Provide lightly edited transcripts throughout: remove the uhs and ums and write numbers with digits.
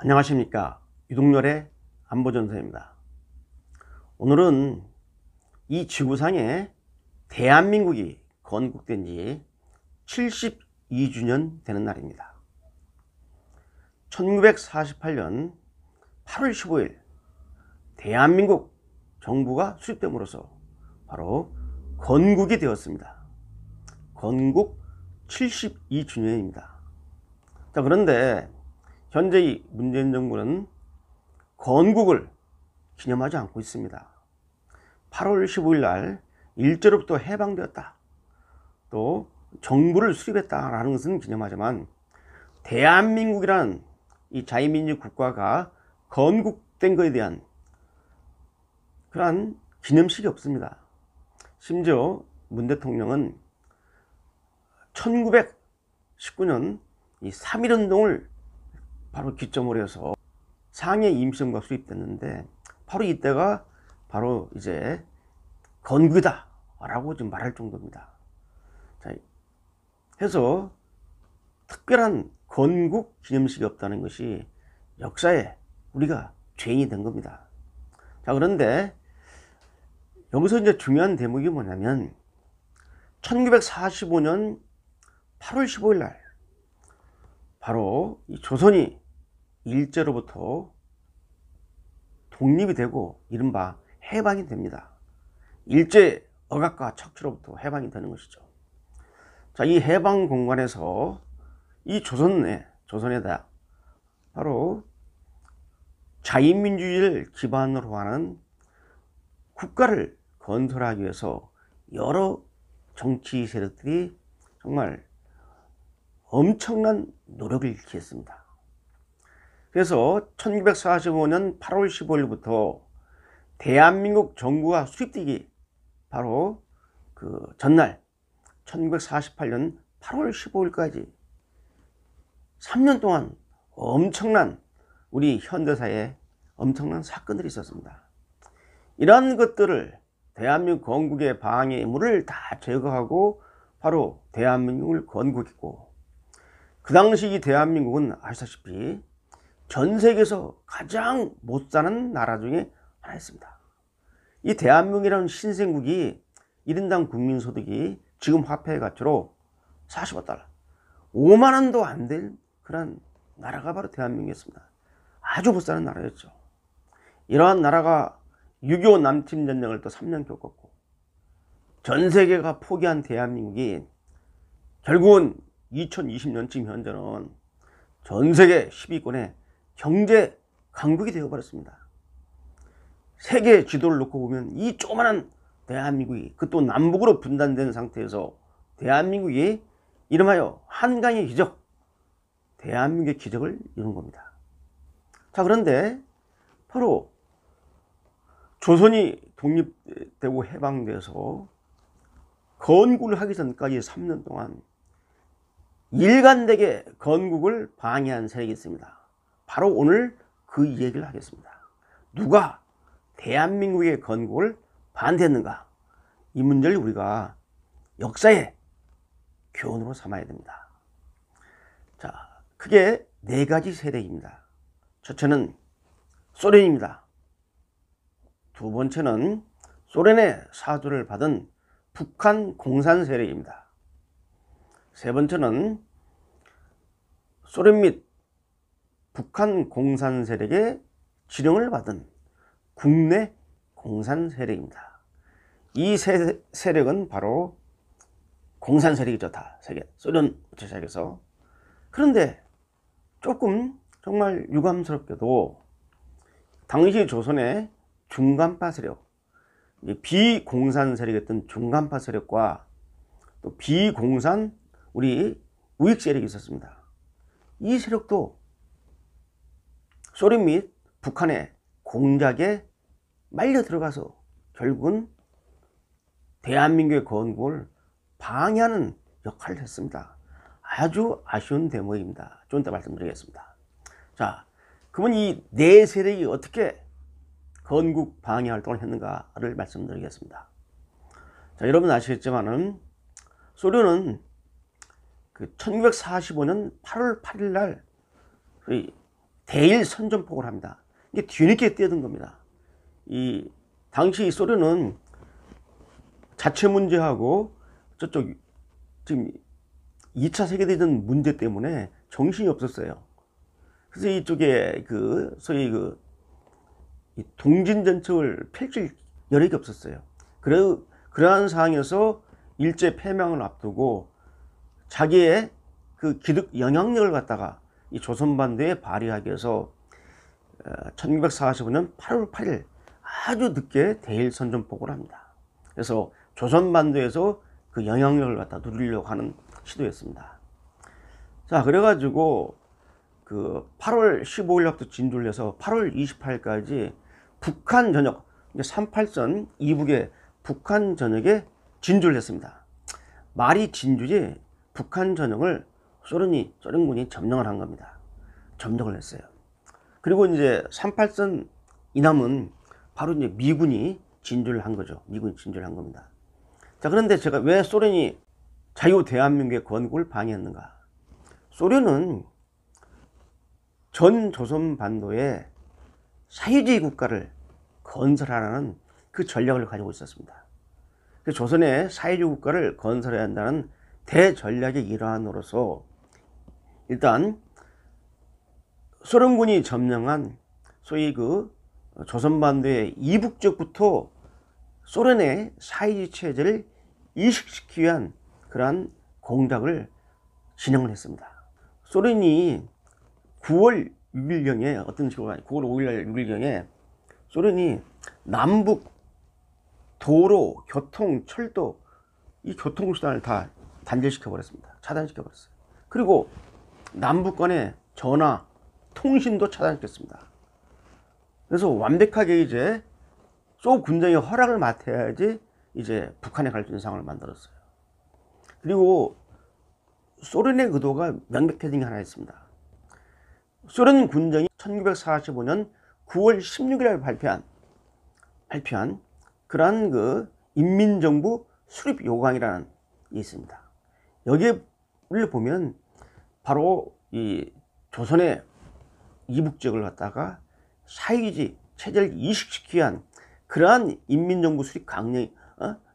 안녕하십니까. 유동열의 안보전서입니다. 오늘은 이 지구상에 대한민국이 건국된 지 72주년 되는 날입니다. 1948년 8월 15일 대한민국 정부가 수립됨으로써 바로 건국이 되었습니다. 건국 72주년입니다. 자, 그런데 현재 이 문재인 정부는 건국을 기념하지 않고 있습니다. 8월 15일 날 일제로부터 해방되었다, 또 정부를 수립했다라는 것은 기념하지만 대한민국이라는 이 자유민주 국가가 건국된 것에 대한 그러한 기념식이 없습니다. 심지어 문 대통령은 1919년 이 3.1운동을 바로 기점으로 해서 상해 임시정부가 수립됐는데 바로 이때가 바로 이제 건국이다 라고 좀 말할 정도입니다. 자, 해서 특별한 건국 기념식이 없다는 것이 역사에 우리가 죄인이 된 겁니다. 자, 그런데 여기서 이제 중요한 대목이 뭐냐면 1945년 8월 15일 날 바로 이 조선이 일제로부터 독립이 되고 이른바 해방이 됩니다. 일제 억압과 착취로부터 해방이 되는 것이죠. 자, 이 해방 공간에서 이 조선에다 바로 자유민주주의를 기반으로 하는 국가를 건설하기 위해서 여러 정치 세력들이 정말 엄청난 노력을 기했습니다. 그래서 1945년 8월 15일부터 대한민국 정부가 수립되기 바로 그 전날 1948년 8월 15일까지 3년 동안 엄청난 우리 현대사에 엄청난 사건들이 있었습니다. 이러한 것들을 대한민국 건국의 방해물을 다 제거하고 바로 대한민국을 건국했고, 그 당시 이 대한민국은 아시다시피 전 세계에서 가장 못 사는 나라 중에 하나였습니다. 이 대한민국이라는 신생국이 1인당 국민소득이 지금 화폐 가치로 45달러, 5만원도 안 될 그런 나라가 바로 대한민국이었습니다. 아주 못 사는 나라였죠. 이러한 나라가 6.25 남침전쟁을 또 3년 겪었고, 전 세계가 포기한 대한민국이 결국은 2020년쯤 현재는 전 세계 10위권의 경제 강국이 되어버렸습니다. 세계 지도를 놓고 보면 이 조그만한 대한민국이, 그것도 남북으로 분단된 상태에서 대한민국이 이름하여 한강의 기적, 대한민국의 기적을 이룬 겁니다. 자, 그런데 바로 조선이 독립되고 해방돼서 건국을 하기 전까지 3년 동안 일관되게 건국을 방해한 세력이 있습니다. 바로 오늘 그 얘기를 하겠습니다. 누가 대한민국의 건국을 반대했는가? 이 문제를 우리가 역사의 교훈으로 삼아야 됩니다. 자, 크게 네 가지 세력입니다. 첫째는 소련입니다. 두 번째는 소련의 사주를 받은 북한 공산 세력입니다. 세 번째는 소련 및 북한 공산 세력의 지령을 받은 국내 공산 세력입니다. 이 세력은 바로 공산 세력이죠. 다 세계 소련부터 시작해서. 그런데 조금 정말 유감스럽게도 당시 조선의 중간파 세력, 비공산 세력이었던 중간파 세력과 또 비공산 우리 우익 세력이 있었습니다. 이 세력도 소련 및 북한의 공작에 말려 들어가서 결국은 대한민국의 건국을 방해하는 역할을 했습니다. 아주 아쉬운 대목입니다. 좀 이따 말씀드리겠습니다. 자, 그러면 이 네 세력이 어떻게 건국 방해 활동을 했는가를 말씀드리겠습니다. 자, 여러분 아시겠지만은 소련은 그 1945년 8월 8일 날 대일 선전포고를 합니다. 이게 뒤늦게 뛰어든 겁니다. 이 당시 소련은 자체 문제하고 저쪽 지금 2차 세계대전 문제 때문에 정신이 없었어요. 그래서 이쪽에 그 소위 그 동진 전책을 펼칠 여력이 없었어요. 그러한 상황에서 일제 패망을 앞두고 자기의 그 기득 영향력을 갖다가 이 조선반도에 발휘하기 위해서 1945년 8월 8일 아주 늦게 대일 선전포고를 합니다. 그래서 조선반도에서 그 영향력을 갖다 누리려고 하는 시도였습니다. 자, 그래가지고 그 8월 15일부터 진주를 해서 8월 28일까지 북한 전역, 38선 이북의 북한 전역에 진주를 했습니다. 말이 진주지 북한 전역을 소련군이 점령을 한 겁니다. 점령을 했어요. 그리고 이제 38선 이남은 바로 이제 미군이 진주를 한 거죠. 미군이 진주를 한 겁니다. 자, 그런데 제가 왜 소련이 자유 대한민국의 건국을 방해했는가? 소련은 전 조선 반도에 사회주의 국가를 건설하라는 그 전략을 가지고 있었습니다. 그 조선의 사회주의 국가를 건설해야 한다는 대전략의 일환으로서 일단 소련군이 점령한 소위 그 조선반도의 이북 지역부터 소련의 사회주의 체제를 이식시키기 위한 그러한 공작을 진행을 했습니다. 소련이 9월 6일경에 어떤 식으로 9월 5일 6일경에 소련이 남북 도로, 교통, 철도 이 교통수단을 다 단절시켜 버렸습니다. 차단시켜 버렸어요. 그리고 남북 간의 전화, 통신도 차단시켰습니다. 그래서 완벽하게 이제 소 군정의 허락을 맡아야지 이제 북한에 갈 수 있는 상황을 만들었어요. 그리고 소련의 의도가 명백해진 게 하나 있습니다. 소련 군정이 1945년 9월 16일에 발표한 그러한 그 인민정부 수립 요강이라는 게 있습니다. 여기를 보면 바로 이 조선의 이북 지역을 갖다가 사회주의 체제를 이식시키기 위한 그러한 인민정부 수립 강령이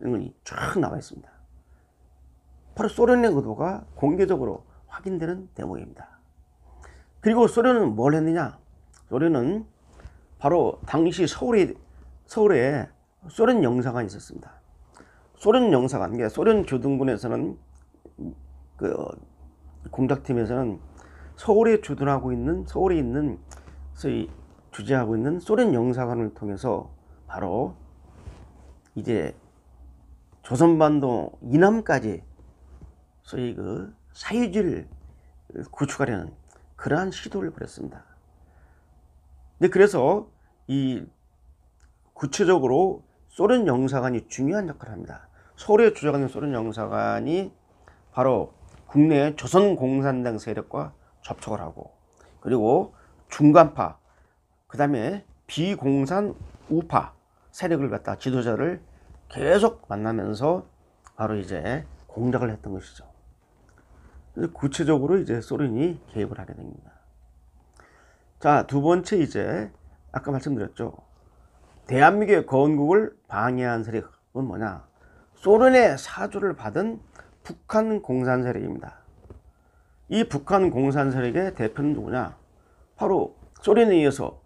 이런 것이 쫙 나와 있습니다. 바로 소련의 의도가 공개적으로 확인되는 대목입니다. 그리고 소련은 뭘 했느냐? 소련은 바로 당시 서울에 소련 영사관이 있었습니다. 소련 영사관, 그러니까 소련 교동군에서는 그 공작팀에서는 서울에 주재하고 있는 소련 영사관을 통해서 바로 이제 조선반도 이남까지 소위 그 사유지를 구축하려는 그러한 시도를 벌였습니다. 근데 그래서 이 구체적으로 소련 영사관이 중요한 역할을 합니다. 서울에 주재하는 소련 영사관이 바로 국내 조선공산당 세력과 접촉을 하고, 그리고 중간파, 그 다음에 비공산 우파 세력을 갖다 지도자를 계속 만나면서 바로 이제 공작을 했던 것이죠. 구체적으로 이제 소련이 개입을 하게 됩니다. 자, 두 번째 이제 아까 말씀드렸죠. 대한민국의 건국을 방해한 세력은 뭐냐? 소련의 사주를 받은 북한 공산 세력입니다. 이 북한 공산 세력의 대표는 누구냐? 바로 소련에 의해서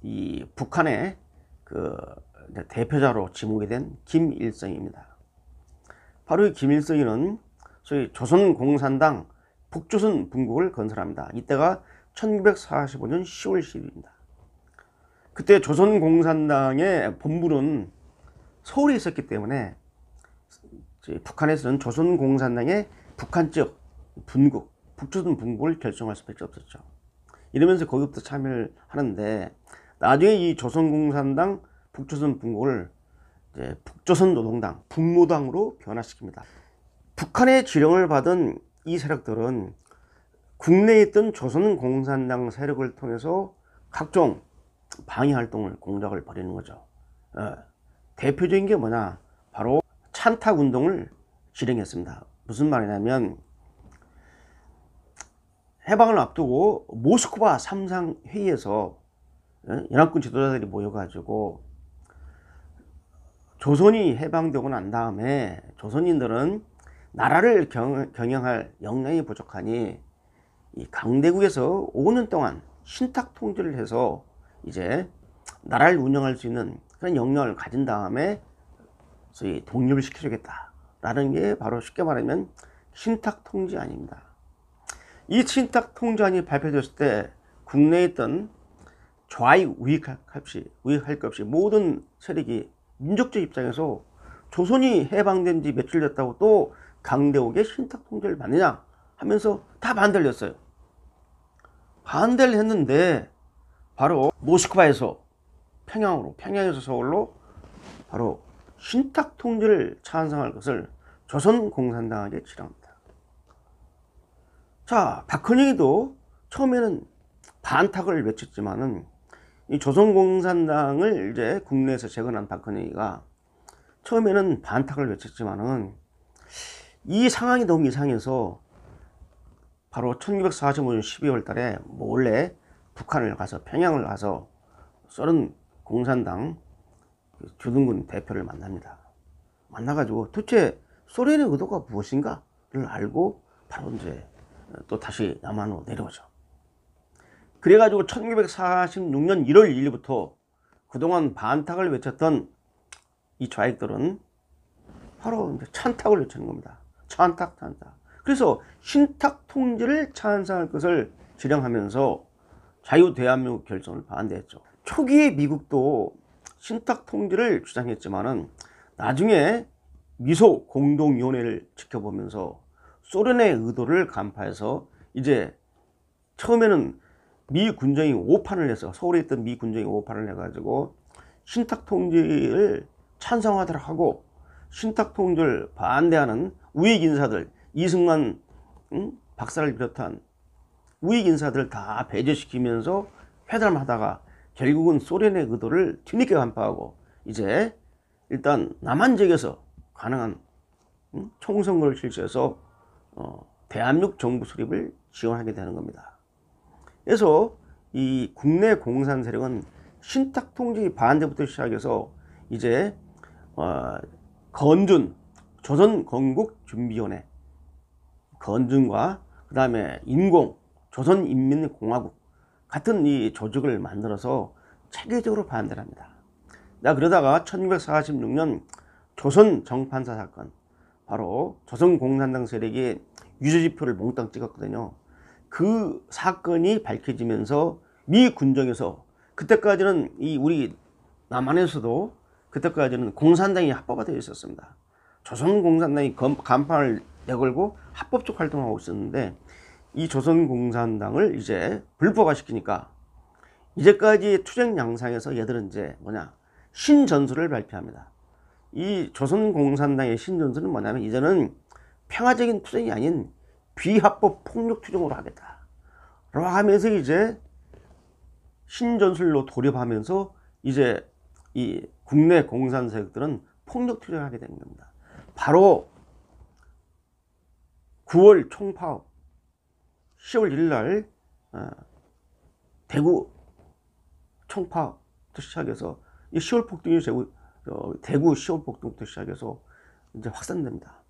이 북한의 그 대표자로 지목이 된 김일성입니다. 바로 이 김일성이는 소위 조선공산당 북조선 분국을 건설합니다. 이때가 1945년 10월 10일입니다. 그때 조선공산당의 본부는 서울에 있었기 때문에 북한에서는 조선공산당의 북한 지역 분국, 북조선 분국을 결정할 수밖에 없었죠. 이러면서 거기부터 참여를 하는데, 나중에 이 조선공산당 북조선 분국을 이제 북조선 노동당, 북노당으로 변화시킵니다. 북한의 지령을 받은 이 세력들은 국내에 있던 조선공산당 세력을 통해서 각종 방위활동을, 공작을 벌이는 거죠. 대표적인 게 뭐냐? 바로 찬탁운동을 실행했습니다. 무슨 말이냐면 해방을 앞두고 모스크바 3상 회의에서 연합군 지도자들이 모여가지고 조선이 해방되고 난 다음에 조선인들은 나라를 경영할 역량이 부족하니 이 강대국에서 5년 동안 신탁 통제를 해서 이제 나라를 운영할 수 있는 그런 역량을 가진 다음에 소위 독립을 시켜주겠다라는 게 바로 쉽게 말하면 신탁 통제안입니다. 이 신탁 통제안이 발표됐을 때 국내에 있던 좌익 우익할 것 없이 모든 세력이 민족적 입장에서 조선이 해방된 지 며칠 됐다고 또 강대국의 신탁 통제를 받느냐 하면서 다 반대를 했어요. 반대를 했는데 바로 모스크바에서 평양에서 서울로 바로 신탁 통제를 찬성할 것을 조선공산당에게 지령합니다. 자, 박헌영이도 처음에는 반탁을 외쳤지만은 이 조선공산당을 이제 국내에서 재건한 박헌영이가 처음에는 반탁을 외쳤지만은 이 상황이 너무 이상해서 바로 1945년 12월 달에 몰래 북한을 가서 평양을 가서 소련 공산당 주둔군 대표를 만납니다. 만나가지고 도대체 소련의 의도가 무엇인가를 알고 바로 이제 또 다시 남한으로 내려오죠. 그래가지고 1946년 1월 2일부터 그동안 반탁을 외쳤던 이 좌익들은 바로 이제 찬탁을 외치는 겁니다. 찬탁. 그래서 신탁 통제를 찬성할 것을 지령하면서 자유대한민국 결정을 반대했죠. 초기에 미국도 신탁 통제를 주장했지만은 나중에 미소 공동위원회를 지켜보면서 소련의 의도를 간파해서 이제 처음에는 미 군정이 오판을 해서 서울에 있던 미 군정이 오판을 해가지고 신탁 통제를 찬성하도록 하고 신탁 통제를 반대하는 우익 인사들 이승만 박사를 비롯한 우익 인사들을 다 배제시키면서 회담하다가 결국은 소련의 의도를 뒤늦게 간파하고 이제 일단 남한 지역에서 가능한 총선거를 실시해서 대한민국 정부 수립을 지원하게 되는 겁니다. 그래서 이 국내 공산 세력은 신탁 통제 반대부터 시작해서 이제 건준 조선건국준비위원회 건준과 그 다음에 인공 조선인민공화국 같은 이 조직을 만들어서 체계적으로 반대를 합니다. 그러다가 1946년 조선 정판사 사건, 바로 조선공산당 세력이 유죄지표를 몽땅 찍었거든요. 그 사건이 밝혀지면서 미 군정에서 그때까지는 우리 남한에서도 그때까지는 공산당이 합법화되어 있었습니다. 조선공산당이 간판을 내걸고 합법적 활동하고 있었는데 이 조선공산당을 이제 불법화 시키니까 이제까지 투쟁 양상에서 얘들은 이제 신전술을 발표합니다. 이 조선공산당의 신전술은 뭐냐면 이제는 평화적인 투쟁이 아닌 비합법 폭력 투쟁으로 하겠다 라고 하면서 이제 신전술로 돌입하면서 이제 이 국내 공산 세력들은 폭력 투쟁을 하게 된 겁니다. 바로 9월 총파업 10월 1일 날 대구 총파업부터 시작해서 이 10월 폭동이 대구 10월 폭동부터 시작해서 이제 확산됩니다.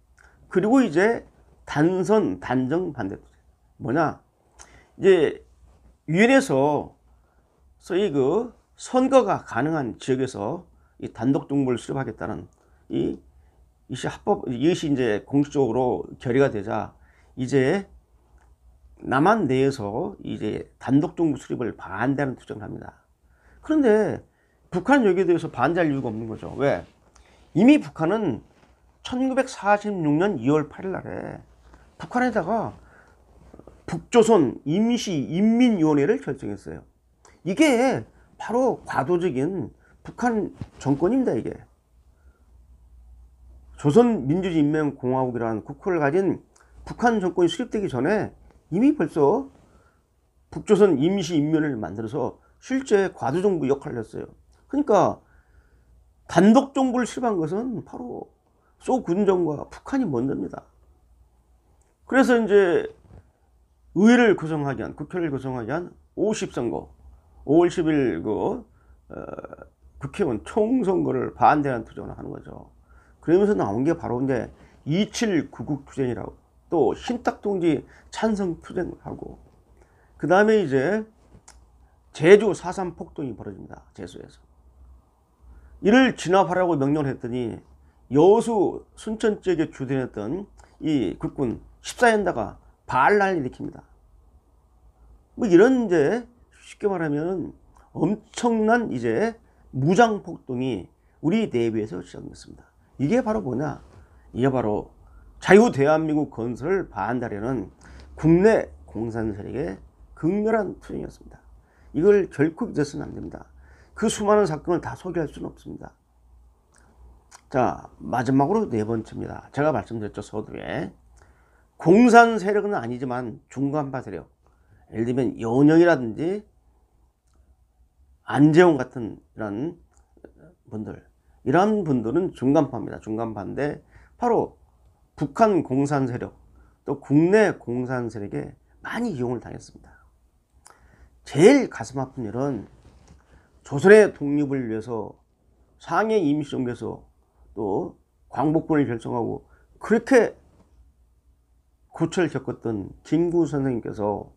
그리고 이제 단정 반대 뭐냐, 이제 유엔에서 소위 그 선거가 가능한 지역에서 이 단독 정부를 수립하겠다는 이것이 이제 공식적으로 결의가 되자 이제 남한 내에서 이제 단독 정부 수립을 반대하는 투쟁을 합니다. 그런데 북한 여기에 대해서 반대할 이유가 없는 거죠. 왜? 이미 북한은 1946년 2월 8일 날에 북한에다가 북조선 임시인민위원회를 결정했어요. 이게 바로 과도적인 북한 정권입니다. 이게 조선민주인민공화국이라는 국호를 가진 북한 정권이 수립되기 전에 이미 벌써 북조선 임시인민을 만들어서 실제 과도정부 역할을 했어요. 그러니까 단독 정부를 수립한 것은 바로 소군정과 북한이 먼저입니다. 그래서 이제 의회를 구성하기 위한, 국회를 구성하기 위한 50선거, 5월 10일 국회의원 총선거를 반대하는 투쟁을 하는 거죠. 그러면서 나온 게 바로 이제 27 구국투쟁이라고, 또 신탁동지 찬성 투쟁을 하고, 그 다음에 이제 제주 4.3 폭동이 벌어집니다. 제주에서. 이를 진압하라고 명령을 했더니 여수 순천 지역에 주둔했던 이 국군 14연다가 반란을 일으킵니다. 뭐 이런 이제 쉽게 말하면 엄청난 이제 무장 폭동이 우리 내부에서 시작됐습니다. 이게 바로 뭐냐? 이게 바로 자유 대한민국 건설을 반대하려는 국내 공산 세력의 극렬한 투쟁이었습니다. 이걸 결코 잊어서는 안 됩니다. 그 수많은 사건을 다 소개할 수는 없습니다. 자, 마지막으로 네 번째입니다. 제가 말씀드렸죠, 서두에. 공산 세력은 아니지만 중간파 세력, 예를 들면 연영이라든지 안재홍 같은 이런 분들, 이런 분들은 중간파입니다. 중간파인데 바로 북한 공산 세력, 또 국내 공산 세력에 많이 이용을 당했습니다. 제일 가슴 아픈 일은 조선의 독립을 위해서 상해 임시정부에서 또 광복군을 결성하고 그렇게 고초를 겪었던 김구 선생님께서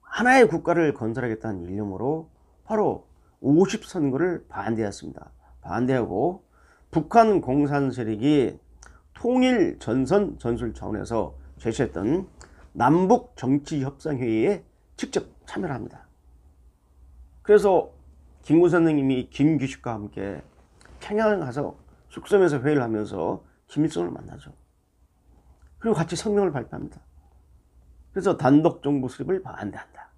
하나의 국가를 건설하겠다는 일념으로 바로 50선거를 반대했습니다. 반대하고 북한 공산 세력이 통일 전선 전술 차원에서 제시했던 남북 정치협상회의에 직접 참여를 합니다. 그래서 김구 선생님이 김규식과 함께 평양을 가서 숙섬에서 회의를 하면서 김일성을 만나죠. 그리고 같이 성명을 발표합니다. 그래서 단독 정부 수립을 반대한다.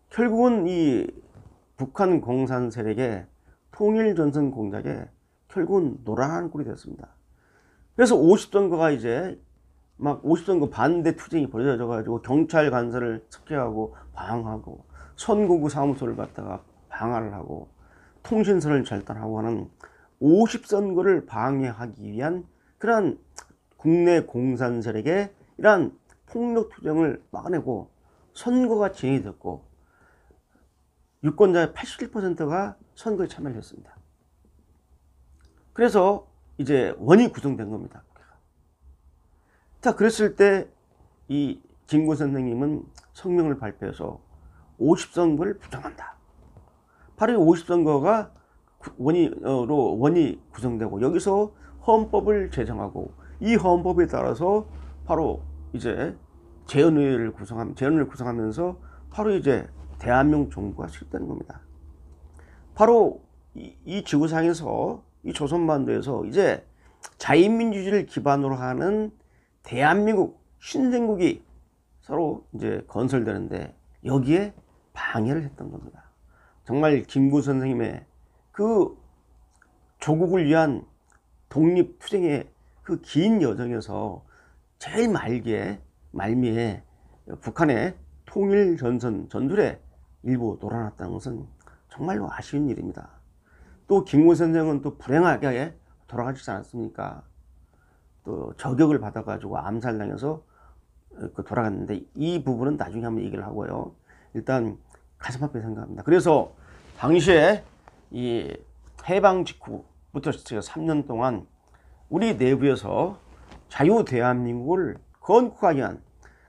결국은 이 북한 공산 세력의 통일전선 공작에 결국은 노란한 꼴이 됐습니다. 그래서 50선거가 이제 막 50선거 반대 투쟁이 벌어져 가지고 경찰 간사를 습격하고 방하고 선거구 사무소를 갖다가 방화를 하고 통신선을 절단하고 하는 50선거를 방해하기 위한 그러한 국내 공산 세력의 이러한 폭력 투쟁을 막아내고 선거가 진행이 됐고 유권자의 81%가 선거에 참여를 했습니다. 그래서 이제 원이 구성된 겁니다. 자, 그랬을 때 이 김구 선생님은 성명을 발표해서 50선거를 부정한다. 바로 이 50선거가 원이 구성되고 여기서 헌법을 제정하고 이 헌법에 따라서 바로 이제 재헌을 구성하면서 바로 이제 대한민국 정부가 시작되는 겁니다. 바로 이 지구상에서 이 조선반도에서 이제 자유민주주의를 기반으로 하는 대한민국 신생국이 서로 이제 건설되는데 여기에 방해를 했던 겁니다. 정말 김구 선생님의 그 조국을 위한 독립투쟁의 그 긴 여정에서 제일 말미에 북한의 통일전선 전술에 일부 놀아났다는 것은 정말로 아쉬운 일입니다. 또 김구 선생은 또 불행하게 돌아가시지 않았습니까? 또 저격을 받아가지고 암살당해서 돌아갔는데 이 부분은 나중에 한번 얘기를 하고요. 일단 가슴 아프게 생각합니다. 그래서 당시에 이 해방 직후부터 3년 동안 우리 내부에서 자유 대한민국을 건국하기 위한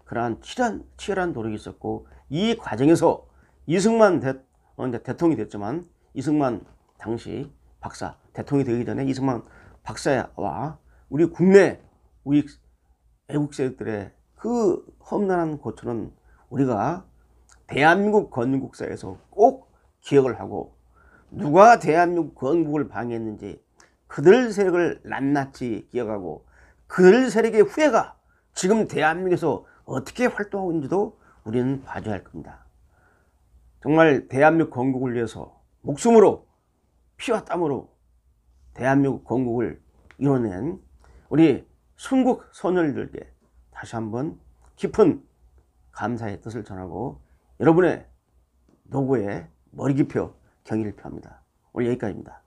그러한 치열한 노력이 있었고 이 과정에서 이승만 대통령이 됐지만 이승만 당시 박사 대통령이 되기 전에 이승만 박사와 우리 국내 우리 애국 세력들의 그 험난한 고초는 우리가 대한민국 건국사에서 꼭 기억을 하고 누가 대한민국 건국을 방해했는지 그들 세력을 낱낱이 기억하고 그들 세력의 후예가 지금 대한민국에서 어떻게 활동하고 있는지도 우리는 봐줘야 할 겁니다. 정말 대한민국 건국을 위해서 목숨으로 피와 땀으로 대한민국 건국을 이뤄낸 우리 순국 선열들께 다시 한번 깊은 감사의 뜻을 전하고 여러분의 노고에 머리 깊여 경의를 표합니다. 오늘 여기까지입니다.